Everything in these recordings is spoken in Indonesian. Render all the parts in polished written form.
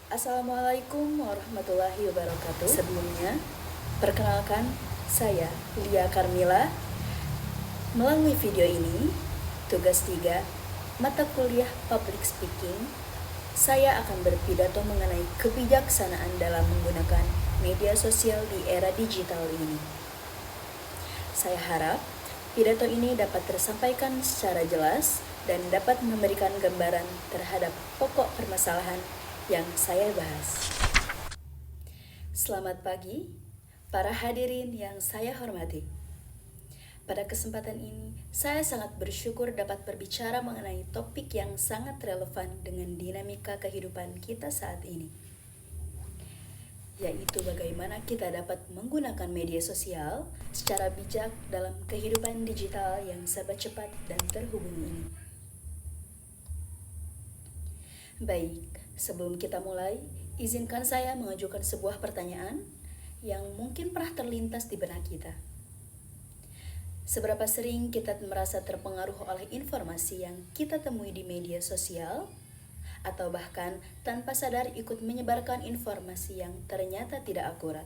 Assalamualaikum warahmatullahi wabarakatuh. Sebelumnya, perkenalkan saya Lia Karmila. Melalui video ini, tugas 3 mata kuliah Public Speaking, saya akan berpidato mengenai kebijaksanaan dalam menggunakan media sosial di era digital ini. Saya harap pidato ini dapat tersampaikan secara jelas dan dapat memberikan gambaran terhadap pokok permasalahan yang saya bahas. Selamat pagi, para hadirin yang saya hormati. Pada kesempatan ini, saya sangat bersyukur dapat berbicara mengenai topik yang sangat relevan dengan dinamika kehidupan kita saat ini, yaitu bagaimana kita dapat menggunakan media sosial secara bijak dalam kehidupan digital yang serba cepat dan terhubung ini. Baik, sebelum kita mulai, izinkan saya mengajukan sebuah pertanyaan yang mungkin pernah terlintas di benak kita. Seberapa sering kita merasa terpengaruh oleh informasi yang kita temui di media sosial, atau bahkan tanpa sadar ikut menyebarkan informasi yang ternyata tidak akurat?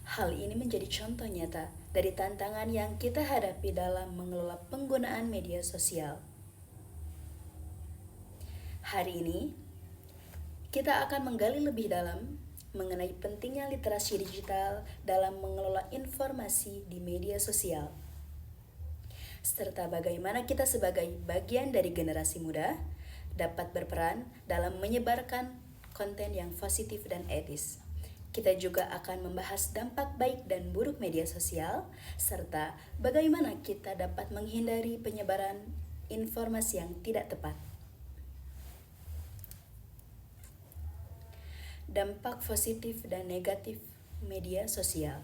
Hal ini menjadi contoh nyata dari tantangan yang kita hadapi dalam mengelola penggunaan media sosial. Hari ini, kita akan menggali lebih dalam mengenai pentingnya literasi digital dalam mengelola informasi di media sosial, serta bagaimana kita sebagai bagian dari generasi muda dapat berperan dalam menyebarkan konten yang positif dan etis. Kita juga akan membahas dampak baik dan buruk media sosial, serta bagaimana kita dapat menghindari penyebaran informasi yang tidak tepat. Dampak positif dan negatif media sosial.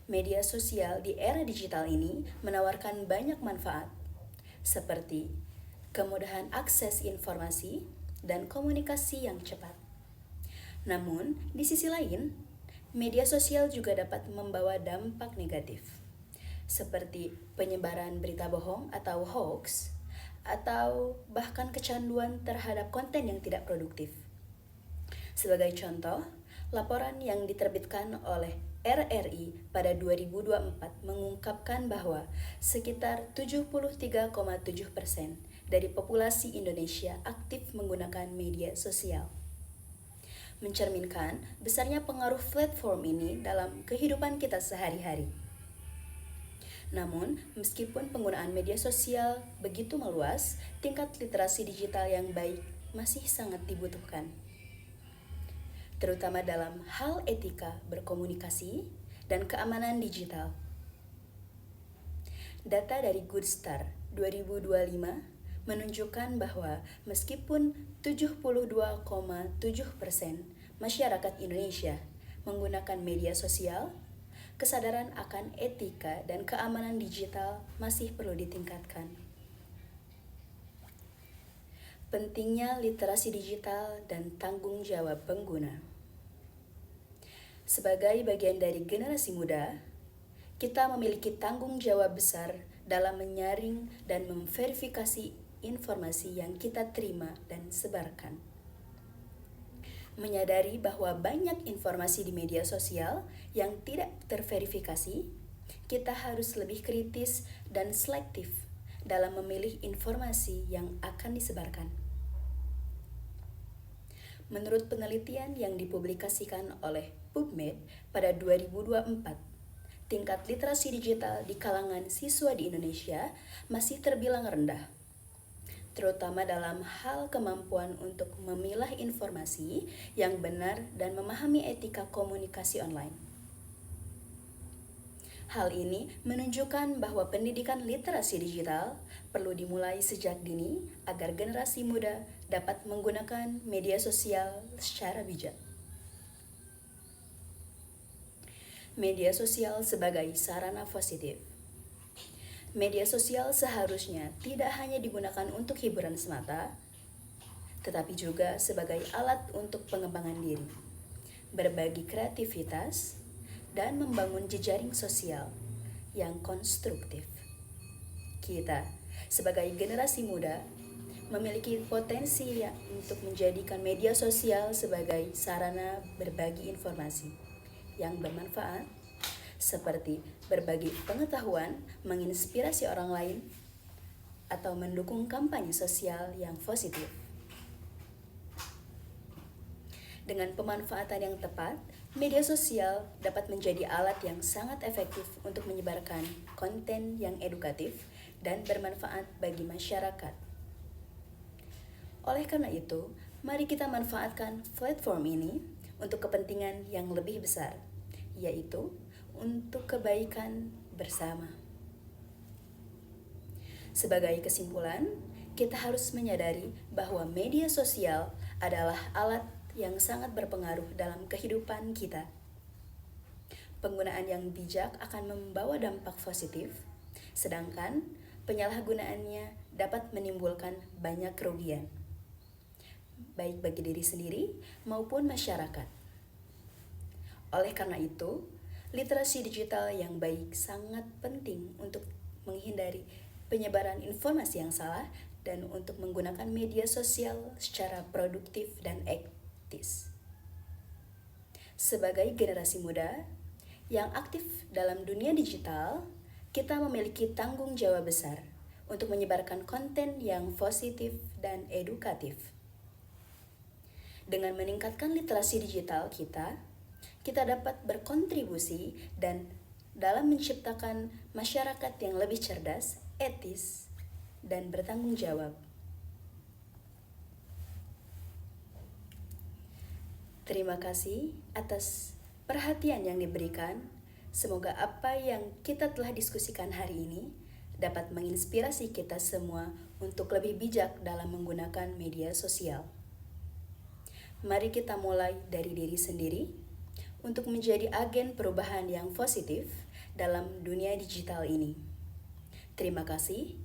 Media sosial di era digital ini menawarkan banyak manfaat, seperti kemudahan akses informasi dan komunikasi yang cepat. Namun, di sisi lain, media sosial juga dapat membawa dampak negatif, seperti penyebaran berita bohong atau hoax, atau bahkan kecanduan terhadap konten yang tidak produktif. Sebagai contoh, laporan yang diterbitkan oleh RRI pada 2024 mengungkapkan bahwa sekitar 73,7% dari populasi Indonesia aktif menggunakan media sosial, mencerminkan besarnya pengaruh platform ini dalam kehidupan kita sehari-hari. Namun, meskipun penggunaan media sosial begitu meluas, tingkat literasi digital yang baik masih sangat dibutuhkan, terutama dalam hal etika berkomunikasi dan keamanan digital. Data dari Good Start 2025 menunjukkan bahwa meskipun 72,7% masyarakat Indonesia menggunakan media sosial, kesadaran akan etika dan keamanan digital masih perlu ditingkatkan. Pentingnya literasi digital dan tanggung jawab pengguna. Sebagai bagian dari generasi muda, kita memiliki tanggung jawab besar dalam menyaring dan memverifikasi informasi yang kita terima dan sebarkan. Menyadari bahwa banyak informasi di media sosial yang tidak terverifikasi, kita harus lebih kritis dan selektif dalam memilih informasi yang akan disebarkan. Menurut penelitian yang dipublikasikan oleh PubMed pada 2024, tingkat literasi digital di kalangan siswa di Indonesia masih terbilang rendah, terutama dalam hal kemampuan untuk memilah informasi yang benar dan memahami etika komunikasi online. Hal ini menunjukkan bahwa pendidikan literasi digital perlu dimulai sejak dini agar generasi muda dapat menggunakan media sosial secara bijak. Media sosial sebagai sarana positif. Media sosial seharusnya tidak hanya digunakan untuk hiburan semata, tetapi juga sebagai alat untuk pengembangan diri, berbagi kreativitas, dan membangun jejaring sosial yang konstruktif. Kita, sebagai generasi muda, memiliki potensi untuk menjadikan media sosial sebagai sarana berbagi informasi yang bermanfaat, seperti berbagi pengetahuan, menginspirasi orang lain, atau mendukung kampanye sosial yang positif. Dengan pemanfaatan yang tepat, media sosial dapat menjadi alat yang sangat efektif untuk menyebarkan konten yang edukatif dan bermanfaat bagi masyarakat. Oleh karena itu, mari kita manfaatkan platform ini untuk kepentingan yang lebih besar, yaitu untuk kebaikan bersama. Sebagai kesimpulan, kita harus menyadari bahwa media sosial adalah alat yang sangat berpengaruh dalam kehidupan kita. Penggunaan yang bijak akan membawa dampak positif, sedangkan penyalahgunaannya dapat menimbulkan banyak kerugian, baik bagi diri sendiri maupun masyarakat. Oleh karena itu, literasi digital yang baik sangat penting untuk menghindari penyebaran informasi yang salah dan untuk menggunakan media sosial secara produktif dan etis. Sebagai generasi muda yang aktif dalam dunia digital, kita memiliki tanggung jawab besar untuk menyebarkan konten yang positif dan edukatif. Dengan meningkatkan literasi digital kita dapat berkontribusi dan dalam menciptakan masyarakat yang lebih cerdas, etis, dan bertanggung jawab. Terima kasih atas perhatian yang diberikan. Semoga apa yang kita telah diskusikan hari ini dapat menginspirasi kita semua untuk lebih bijak dalam menggunakan media sosial. Mari kita mulai dari diri sendiri untuk menjadi agen perubahan yang positif dalam dunia digital ini. Terima kasih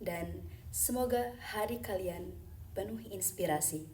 dan semoga hari kalian penuh inspirasi.